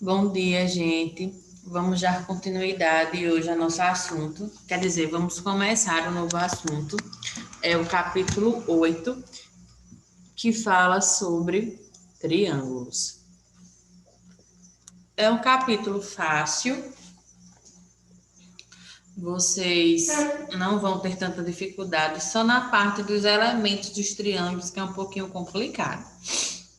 Bom dia, gente. Vamos dar continuidade hoje ao nosso assunto. Quer dizer, vamos começar um novo assunto. É o capítulo 8, que fala sobre triângulos. É um capítulo fácil. Vocês não vão ter tanta dificuldade, só na parte dos elementos dos triângulos, que é um pouquinho complicado.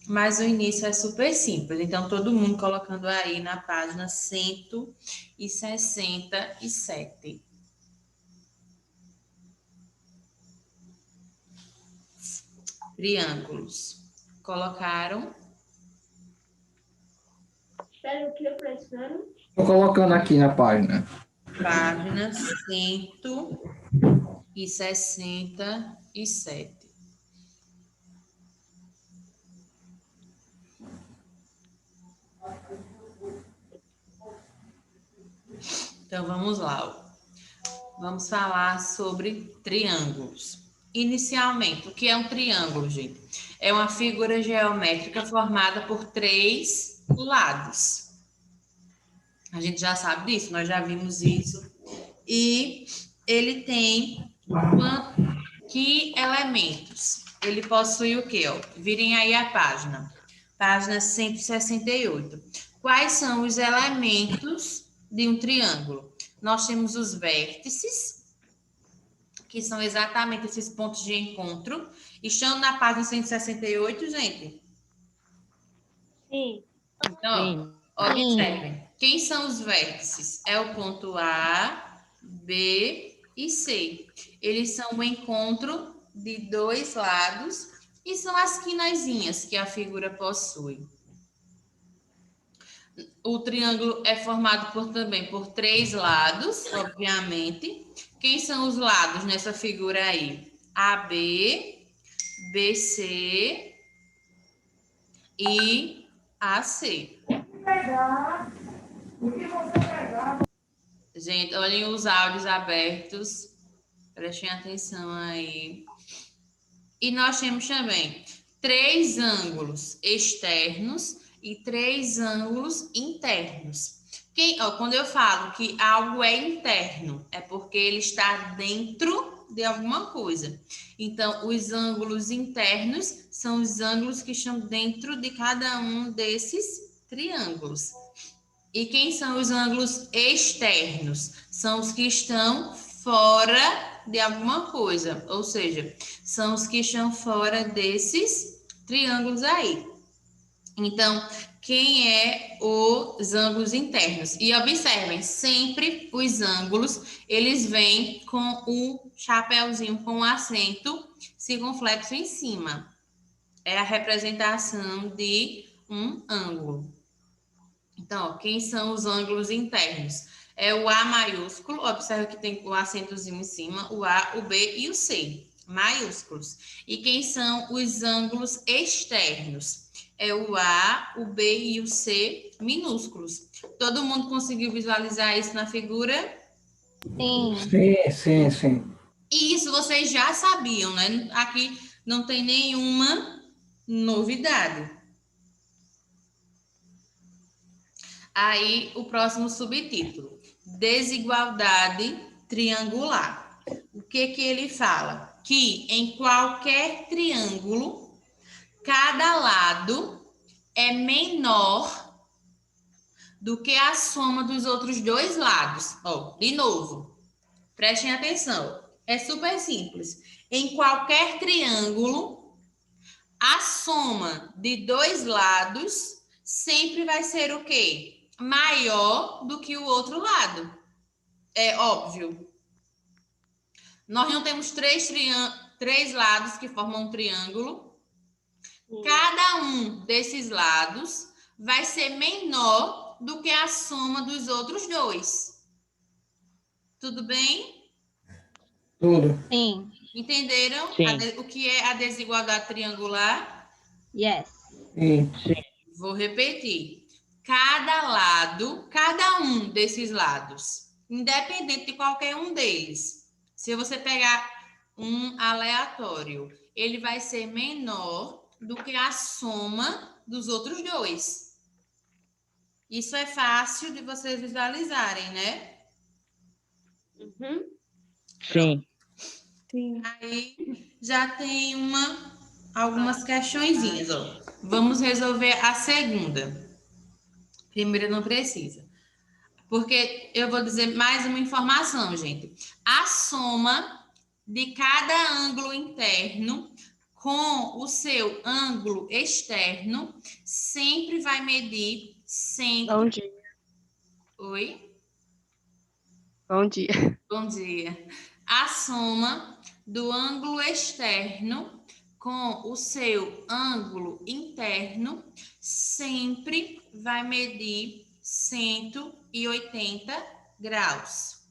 Mas o início é super simples. Então, todo mundo colocando aí na página 167. Triângulos. Colocaram? Espera o que, professora? Estou colocando aqui na página. Página 167. Então, vamos lá. Vamos falar sobre triângulos. Inicialmente, o que é um triângulo, gente? É uma figura geométrica formada por três lados. A gente já sabe disso, nós já vimos isso. E ele tem que elementos? Ele possui o quê? Ó? Virem aí a página. Página 168. Quais são os elementos de um triângulo? Nós temos os vértices, que são exatamente esses pontos de encontro. Estão na página 168, gente? Sim. Então, ó, observem. Quem são os vértices? É o ponto A, B e C. Eles são o encontro de dois lados e são as quinazinhas que a figura possui. O triângulo é formado também por três lados, obviamente. Quem são os lados nessa figura aí? AB, BC e AC. Gente, olhem os áudios abertos, prestem atenção aí. E nós temos também três ângulos externos e três ângulos internos. Quando eu falo que algo é interno, é porque ele está dentro de alguma coisa. Então, os ângulos internos são os ângulos que estão dentro de cada um desses triângulos. E quem são os ângulos externos? São os que estão fora de alguma coisa, ou seja, são os que estão fora desses triângulos aí. Então, quem é os ângulos internos? E observem, sempre os ângulos, eles vêm com o chapéuzinho com o acento circunflexo em cima. É a representação de um ângulo. Então, ó, quem são os ângulos internos? É o A maiúsculo, observa que tem o acentozinho em cima, o A, o B e o C, maiúsculos. E quem são os ângulos externos? É o A, o B e o C minúsculos. Todo mundo conseguiu visualizar isso na figura? Sim. E isso vocês já sabiam, né? Aqui não tem nenhuma novidade. Aí, o próximo subtítulo: desigualdade triangular. O que ele fala? Que em qualquer triângulo, cada lado é menor do que a soma dos outros dois lados. Ó, de novo, prestem atenção. É super simples. Em qualquer triângulo, a soma de dois lados sempre vai ser o quê? Maior do que o outro lado. É óbvio. Nós não temos três lados que formam um triângulo. Cada um desses lados vai ser menor do que a soma dos outros dois. Tudo bem? Tudo. Sim. Entenderam o que é a desigualdade triangular? Yes. Sim. Vou repetir. Cada um desses lados, independente de qualquer um deles, se você pegar um aleatório, ele vai ser menor do que a soma dos outros dois. Isso é fácil de vocês visualizarem, né? Uhum. Sim. Sim. Aí já tem algumas questõezinhas, ó. Vamos resolver a segunda. Primeira não precisa. Porque eu vou dizer mais uma informação, gente. A soma de cada ângulo interno com o seu ângulo externo sempre vai medir 100. Bom dia. Oi? Bom dia. Bom dia. A soma do ângulo externo com o seu ângulo interno sempre vai medir 180 graus.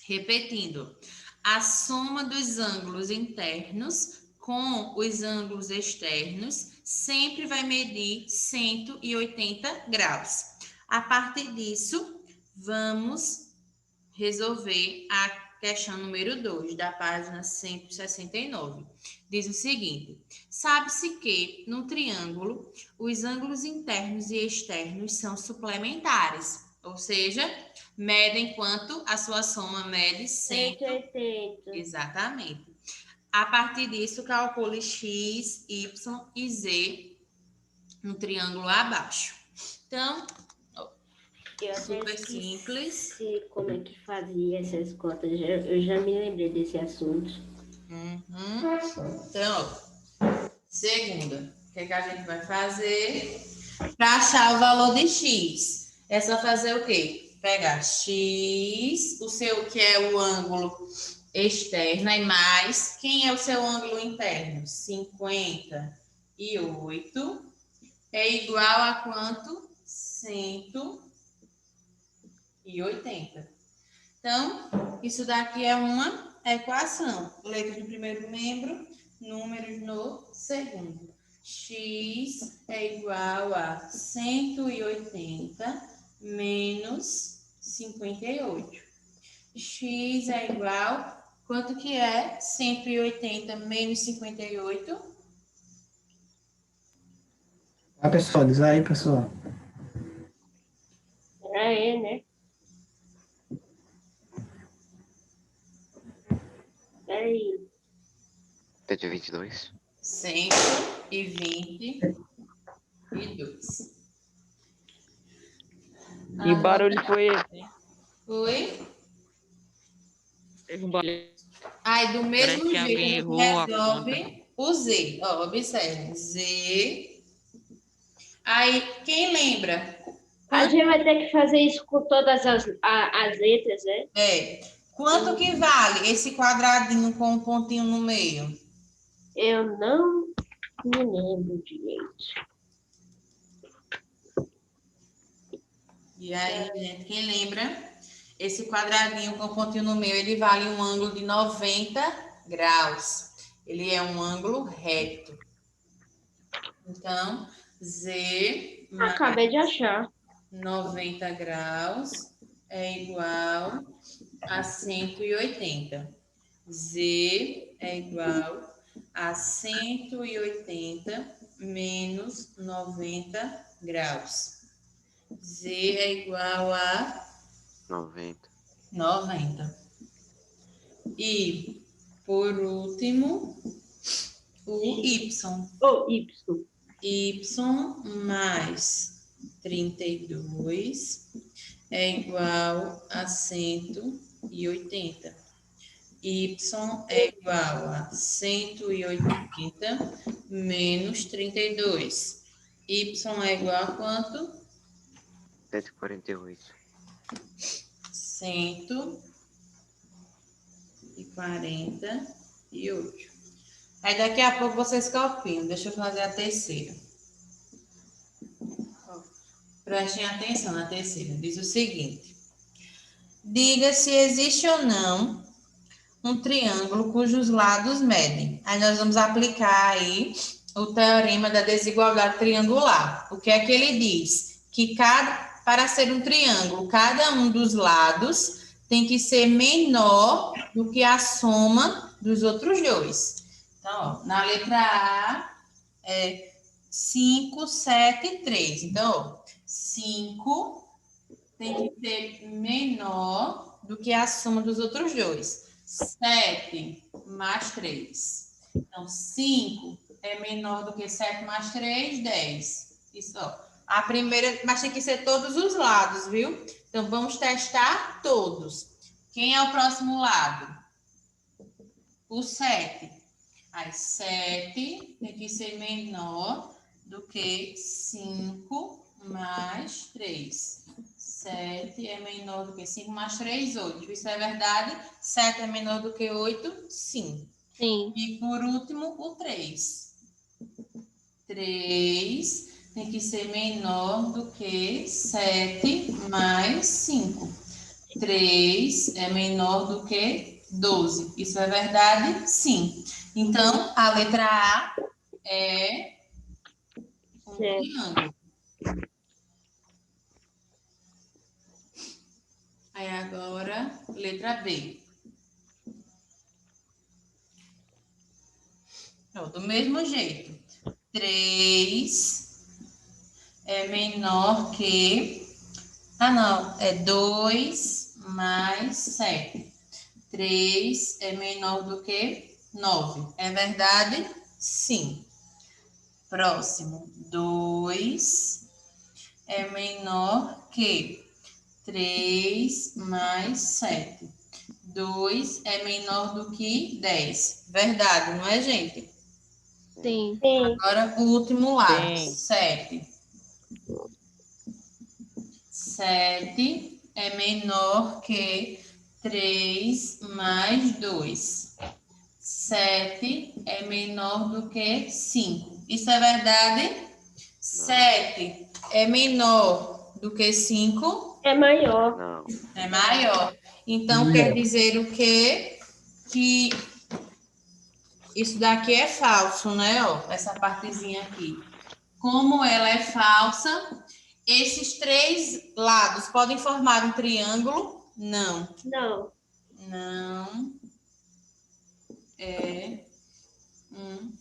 Repetindo, a soma dos ângulos internos com os ângulos externos sempre vai medir 180 graus. A partir disso, vamos resolver a questão número 2, da página 169. Diz o seguinte: sabe-se que, no triângulo, os ângulos internos e externos são suplementares, ou seja, medem quanto a sua soma mede 180. Exatamente. A partir disso, calcule x, y e z no triângulo abaixo. Então, Eu até super esqueci simples. como é que fazia essas contas. Eu já me lembrei desse assunto. Então, segunda, o que a gente vai fazer para achar o valor de x? É só fazer o quê? Pegar x, o seu que é o ângulo externo, e mais, quem é o seu ângulo interno? 58 é igual a quanto? 180. Então, isso daqui é uma equação. Letra do primeiro membro, números no segundo. X é igual a 180 menos 58. X é igual... Quanto que é 180 menos 58? Vai, pessoal, diz aí, pessoal. Né? Peraí. 122. 122. Que barulho foi esse? Oi? Teve um barulho. Aí, do mesmo Parece que alguém jeito, errou a resolve o Z. Ó, observe. Z. Aí, quem lembra? A gente vai ter que fazer isso com todas as letras, né? Quanto que vale esse quadradinho com um pontinho no meio? Eu não me lembro direito. E aí, gente, quem lembra? Esse quadradinho com pontinho no meio, ele vale um ângulo de 90 graus. Ele é um ângulo reto. Então, Z mais Acabei de achar. 90 graus é igual a 180. Z é igual a 180 menos 90 graus. Z é igual a 90. E, por último, o Y. Y. Y mais 32 é igual a 180. Y é igual a 180 menos 32. Y é igual a quanto? 148. 148. Aí daqui a pouco vocês copiam. Deixa eu fazer a terceira. Prestem atenção na terceira. Diz o seguinte: diga se existe ou não um triângulo cujos lados medem. Aí nós vamos aplicar aí o teorema da desigualdade triangular. O que é que ele diz? Que para ser um triângulo, cada um dos lados tem que ser menor do que a soma dos outros dois. Então, ó, na letra A, 5, 7 e 3. Então, ó, 5 tem que ser menor do que a soma dos outros dois. 7 mais 3. Então, 5 é menor do que 7 mais 3, 10. Isso, ó. A primeira, mas tem que ser todos os lados, viu? Então, vamos testar todos. Quem é o próximo lado? O 7. Aí, 7 tem que ser menor do que 5 mais 3. 7 é menor do que 5 mais 3, 8. Isso é verdade? 7 é menor do que 8? Sim. Sim. E por último, o 3. 3 tem que ser menor do que 7 mais 5. 3 é menor do que 12. Isso é verdade? Sim. Então, a letra A é um Certo. triângulo. Aí agora, letra B. Ó, do mesmo jeito. 3 é menor que... Ah, não. É 2 mais 7. 3 é menor do que 9. É verdade? Sim. Próximo. 2 é menor que 3 mais 7. 2 é menor do que 10. Verdade, não é, gente? Sim. Sim. Agora, o último lado. Sim. 7. 7 é menor que 3 mais 2. 7 é menor do que 5. Isso é verdade? 7 é menor do que 5? É maior. Não. É maior. Então, quer dizer o quê? Que isso daqui é falso, né? Ó, essa partezinha aqui. Como ela é falsa, esses três lados podem formar um triângulo? Não. Não. Não é um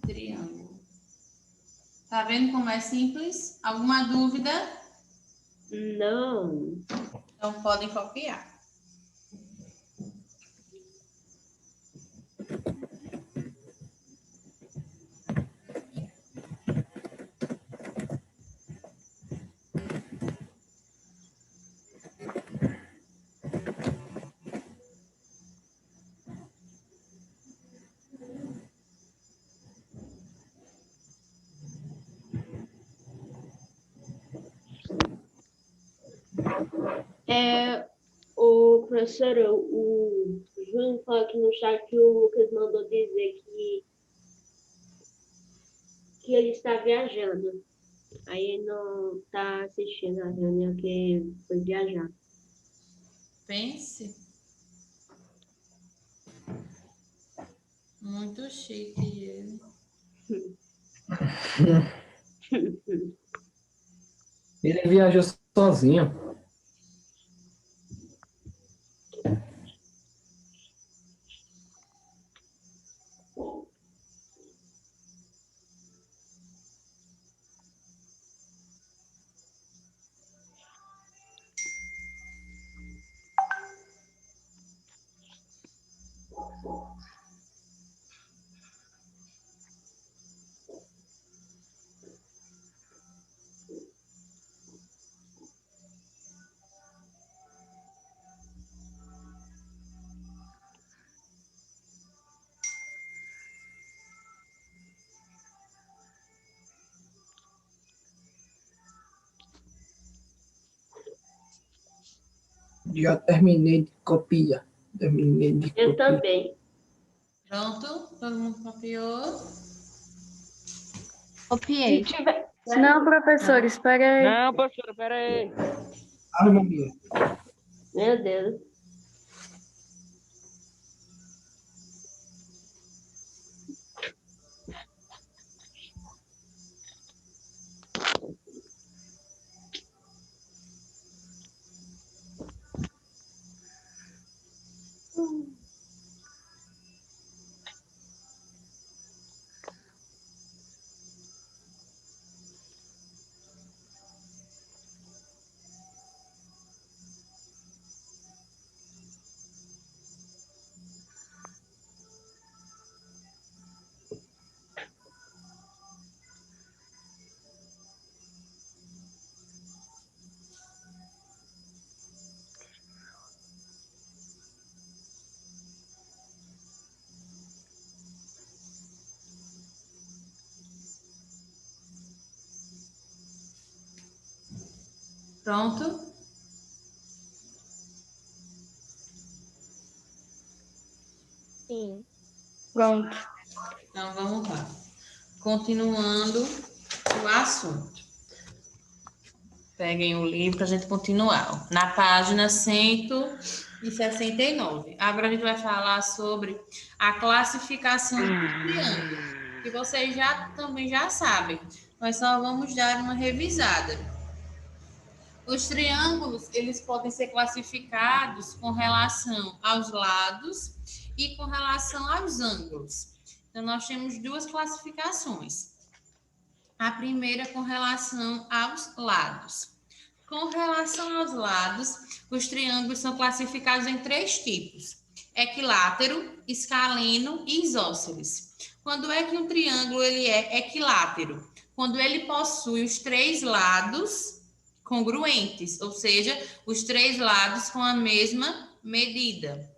triângulo. Tá vendo como é simples? Alguma dúvida? Não. Então podem copiar. O professor, o Júnior falou aqui no chat que o Lucas mandou dizer que ele está viajando. Aí ele não está assistindo a reunião que foi viajar. Pense. Muito chique ele. Ele viajou sozinho. Já terminei de copiar. Terminei de Eu copiar. também. Pronto? Todo mundo copiou? Se tiver... Não, professor, espera aí. Não, professora, pera aí. Ave Maria. Meu Deus. Pronto? Sim. Pronto. Então, vamos lá. Continuando o assunto. Peguem o livro para a gente continuar. Na página 169. Agora a gente vai falar sobre a classificação dos triângulos, que vocês também já sabem. Nós só vamos dar uma revisada. Os triângulos, eles podem ser classificados com relação aos lados e com relação aos ângulos. Então, nós temos duas classificações. A primeira com relação aos lados. Com relação aos lados, os triângulos são classificados em 3 tipos: equilátero, escaleno e isósceles. Quando é que um triângulo ele é equilátero? Quando ele possui os 3 lados congruentes, ou seja, os 3 lados com a mesma medida.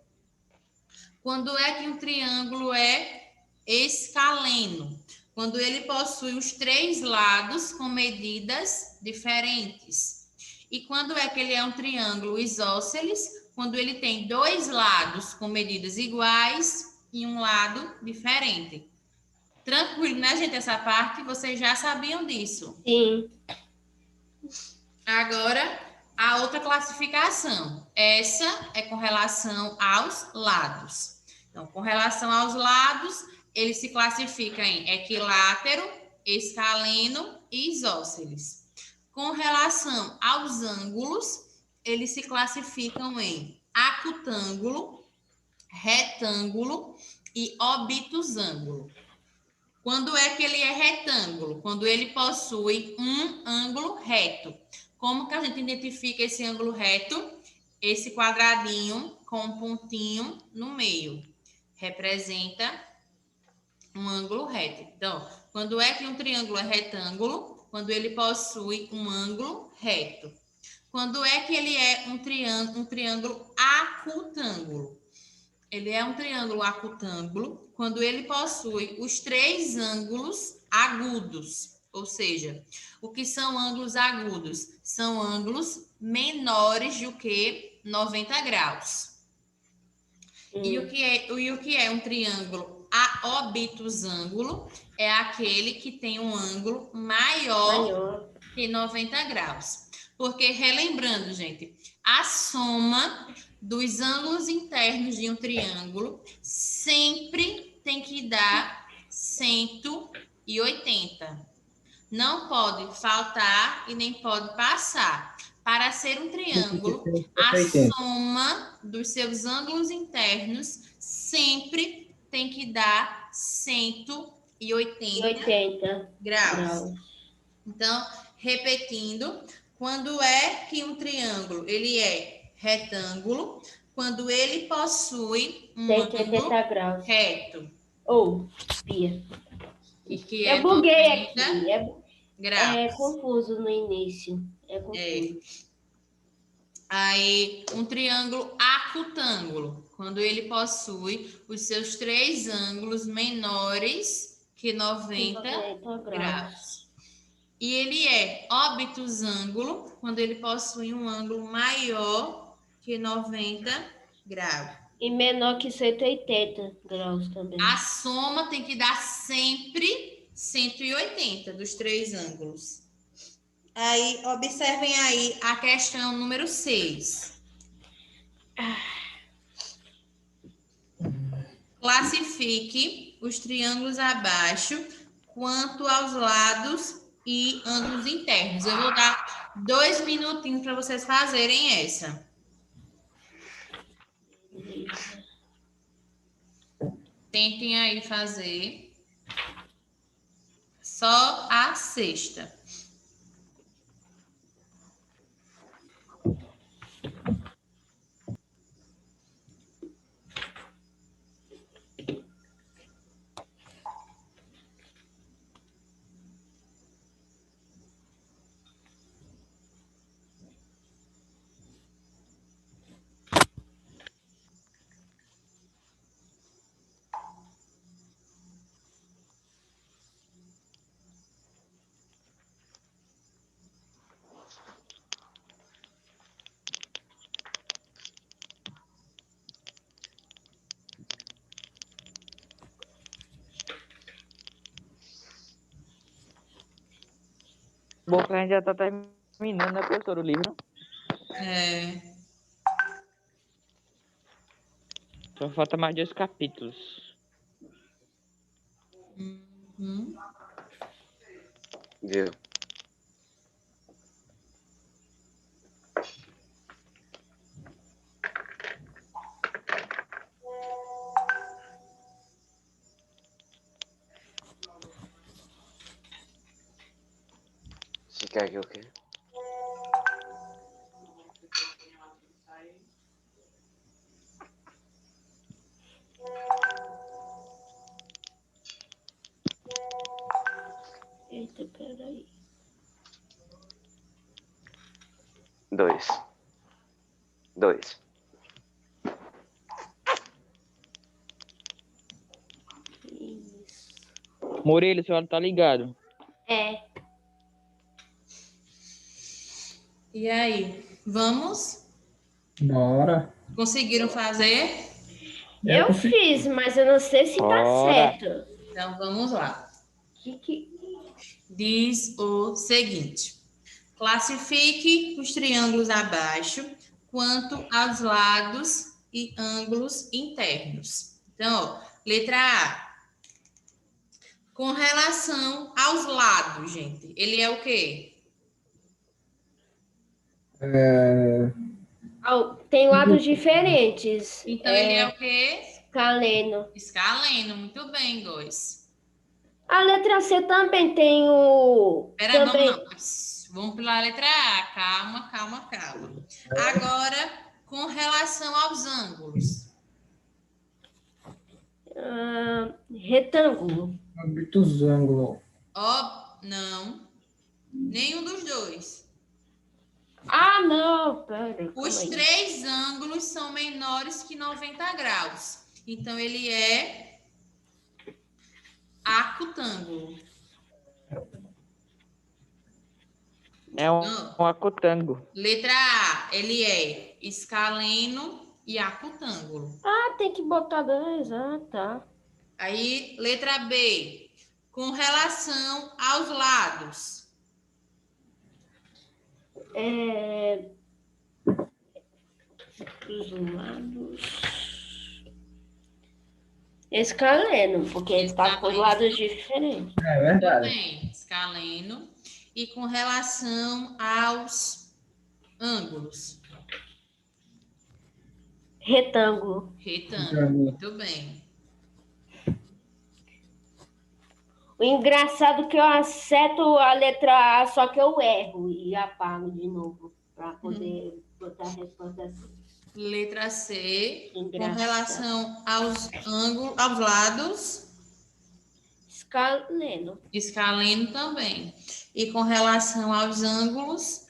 Quando é que um triângulo é escaleno? Quando ele possui os 3 lados com medidas diferentes. E quando é que ele é um triângulo isósceles? Quando ele tem 2 lados com medidas iguais e um lado diferente. Tranquilo, né, gente? Essa parte vocês já sabiam disso. Sim. Agora, a outra classificação. Essa é com relação aos lados. Então, com relação aos lados, ele se classifica em equilátero, escaleno e isósceles. Com relação aos ângulos, eles se classificam em acutângulo, retângulo e obtusângulo. Quando é que ele é retângulo? Quando ele possui um ângulo reto. Como que a gente identifica esse ângulo reto? Esse quadradinho com um pontinho no meio representa um ângulo reto. Então, quando é que um triângulo é retângulo? Quando ele possui um ângulo reto. Quando é que ele é um triângulo acutângulo? Ele é um triângulo acutângulo quando ele possui os 3 ângulos agudos. Ou seja, o que são ângulos agudos? São ângulos menores do que 90 graus. E o que é um triângulo obtusângulo? É aquele que tem um ângulo maior que 90 graus. Porque, relembrando, gente, a soma dos ângulos internos de um triângulo sempre tem que dar 180. Não pode faltar e nem pode passar. Para ser um triângulo, a soma dos seus ângulos internos sempre tem que dar 180 graus. Então, repetindo, quando é que um triângulo ele é retângulo? Quando ele possui um ângulo reto. Pia. E que é Eu buguei 90 aqui. graus. É confuso no início. É confuso. Aí, um triângulo acutângulo, quando ele possui os seus 3 ângulos menores que 90 graus. E ele é obtusângulo, quando ele possui um ângulo maior que 90 graus. E menor que 180 graus também. A soma tem que dar sempre 180 dos 3 ângulos. Aí, observem aí a questão número 6. Classifique os triângulos abaixo quanto aos lados e ângulos internos. Eu vou dar 2 minutinhos para vocês fazerem essa. Tentem aí fazer só a sexta. bom que a gente já tá terminando, né, professor, o livro. É, Só falta mais 2 capítulos. uhum. Viu? Você quer que o quê? Eita, peraí. 2. 2. Isso. Murilo, a senhora tá ligado? É. E aí, vamos? Bora. Conseguiram fazer? Eu fiz, mas eu não sei se tá Bora. certo. Então vamos lá. Que... Diz o seguinte: classifique os triângulos abaixo quanto aos lados e ângulos internos. Então, ó, letra A. Com relação aos lados, gente, ele é o quê? Tem lados diferentes. Então, ele é o quê? Escaleno. Escaleno, muito bem, Góis. A letra C também tem o... Pera, também... vamos pela letra A. Calma, calma, calma. Agora, com relação aos ângulos. retângulo. Hábitos ângulo. Ó, não. Nenhum dos dois. Ah, não, pera. Os três ângulos são menores que 90 graus. Então, ele é acutângulo. É um acutango. Letra A, ele é escaleno e acutângulo. Ah, tem que botar dois. Ah, tá. Aí, letra B, com relação aos lados. Os lados. Escaleno, porque ele está com lados diferentes. É Tudo verdade. bem, escaleno. E com relação aos ângulos. Retângulo. Retângulo, muito bem. O engraçado é que eu acerto a letra A, só que eu erro e apago de novo para poder botar a resposta assim. Letra C, com Engraçado. relação aos ângulos, aos lados, Escaleno. escaleno também. E com relação aos ângulos,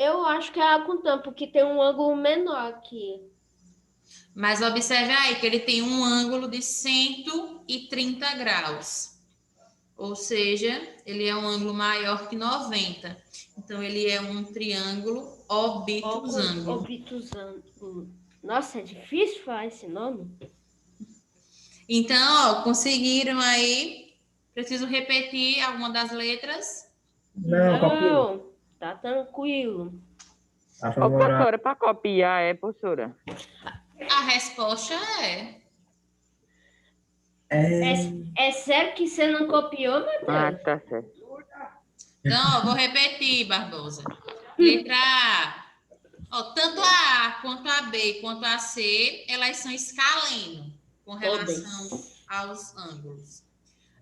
Eu acho que é a acutângulo, porque tem um ângulo menor aqui. mas observe aí que ele tem um ângulo de 130 graus. Ou seja, ele é um ângulo maior que 90. Então, ele é um triângulo obtusângulo. Obtusângulo. Nossa, é difícil falar esse nome. Então, ó, conseguiram aí? Preciso repetir alguma das letras? Não, copiou. Não, tá tranquilo. A Ô, favorável. professora, para copiar, professora? A resposta é... É sério que você não copiou, meu Ah, Deus? tá certo. Então, ó, vou repetir, Barbosa. Letra A. Ó, tanto a A, quanto a B, quanto a C, elas são escaleno com relação aos ângulos.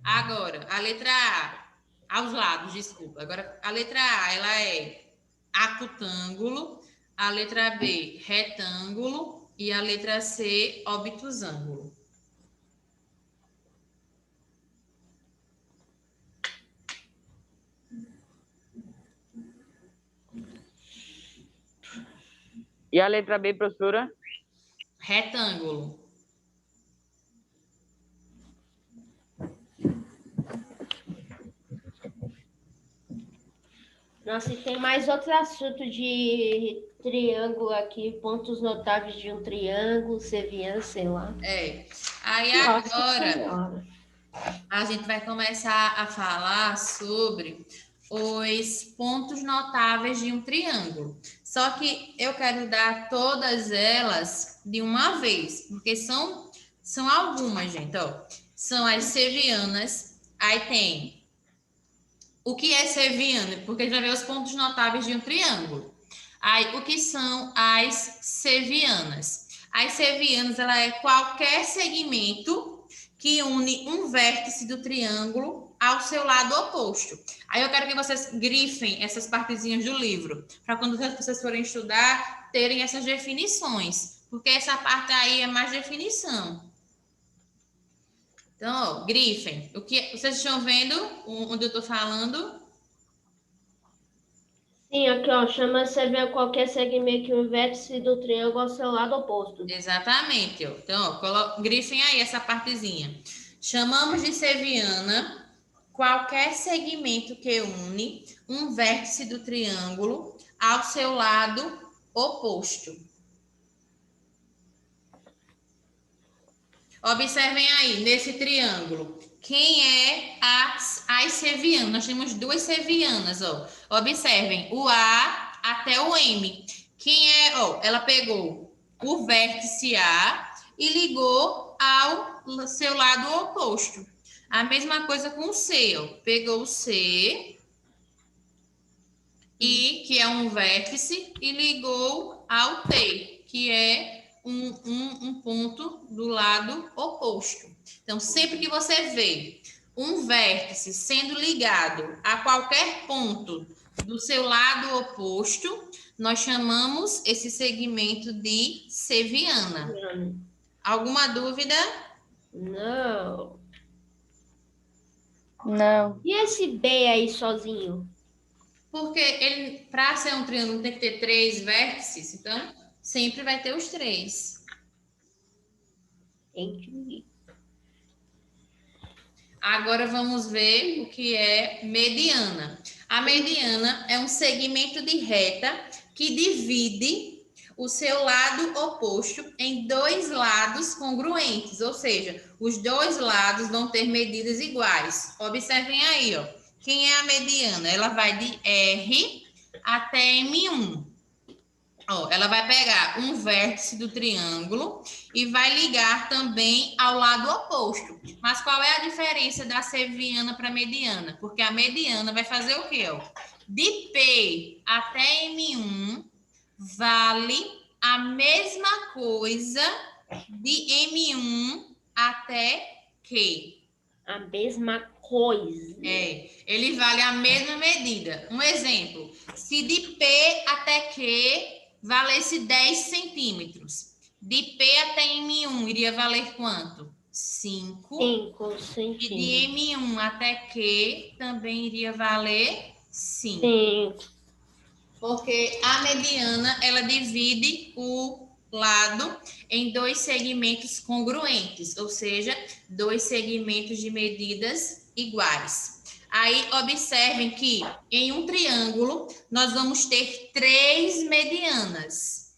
Agora, a letra A, aos lados, desculpa. Agora, a letra A, ela é acutângulo, a letra B, retângulo e a letra C, obtusângulo. E a letra B, professora? Retângulo. Nossa, e tem mais outro assunto de triângulo aqui, pontos notáveis de um triângulo, Sevian, sei lá. É. Aí Nossa agora Senhora. a gente vai começar a falar sobre os pontos notáveis de um triângulo. Só que eu quero dar todas elas de uma vez, porque são algumas, gente, ó. São as sevianas, aí tem o que é seviana, porque a gente vai ver os pontos notáveis de um triângulo. Aí, o que são as sevianas? As sevianas, ela é qualquer segmento que une um vértice do triângulo ao seu lado oposto. Aí eu quero que vocês grifem essas partezinhas do livro, para quando vocês forem estudar, terem essas definições, porque essa parte aí é mais definição. Então, ó, grifem. O que vocês estão vendo onde eu estou falando? Sim, aqui, ó, chama-se ver qualquer segmento que um vértice do triângulo ao seu lado oposto. Exatamente. Ó. Então, ó, grifem aí essa partezinha. Chamamos de seviana qualquer segmento que une um vértice do triângulo ao seu lado oposto. Observem aí, nesse triângulo, quem é as sevianas? Nós temos duas sevianas, ó. Observem, o A até o M. Quem é, ó, ela pegou o vértice A e ligou ao seu lado oposto. A mesma coisa com o C, ó. Pegou o C, que é um vértice, e ligou ao T, que é um ponto do lado oposto. Então, sempre que você vê um vértice sendo ligado a qualquer ponto do seu lado oposto, nós chamamos esse segmento de seviana. Alguma dúvida? Não. Não. E esse B aí sozinho? Porque ele, para ser um triângulo, tem que ter 3 vértices, então sempre vai ter os 3. Entendi. Agora vamos ver o que é mediana. A mediana é um segmento de reta que divide o seu lado oposto em 2 lados congruentes, ou seja, os 2 lados vão ter medidas iguais. Observem aí, ó. Quem é a mediana? Ela vai de R até M1. Ó, ela vai pegar um vértice do triângulo e vai ligar também ao lado oposto. Mas qual é a diferença da seviana para a mediana? Porque a mediana vai fazer o quê? Ó? De P até M1 vale a mesma coisa de M1 até Q. A mesma coisa. Ele vale a mesma medida. Um exemplo, se de P até Q valesse 10 centímetros, de P até M1 iria valer quanto? 5. 5 E centímetros. de M1 até Q também iria valer 5. 5. Porque a mediana, ela divide o lado em 2 segmentos congruentes, ou seja, 2 segmentos de medidas iguais. Aí, observem que em um triângulo, nós vamos ter 3 medianas.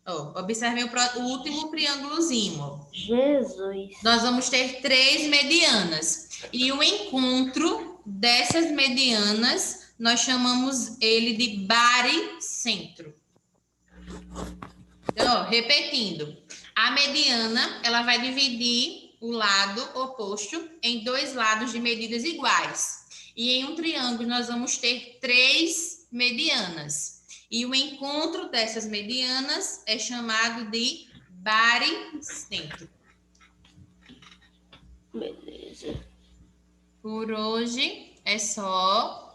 Ó, observem o último triângulozinho. Ó. Jesus. Nós vamos ter 3 medianas. E o encontro dessas medianas, nós chamamos ele de baricentro. Então, ó, repetindo. A mediana, ela vai dividir o lado oposto em 2 lados de medidas iguais. E em um triângulo, nós vamos ter 3 medianas. E o encontro dessas medianas é chamado de baricentro. Beleza. Por hoje é só.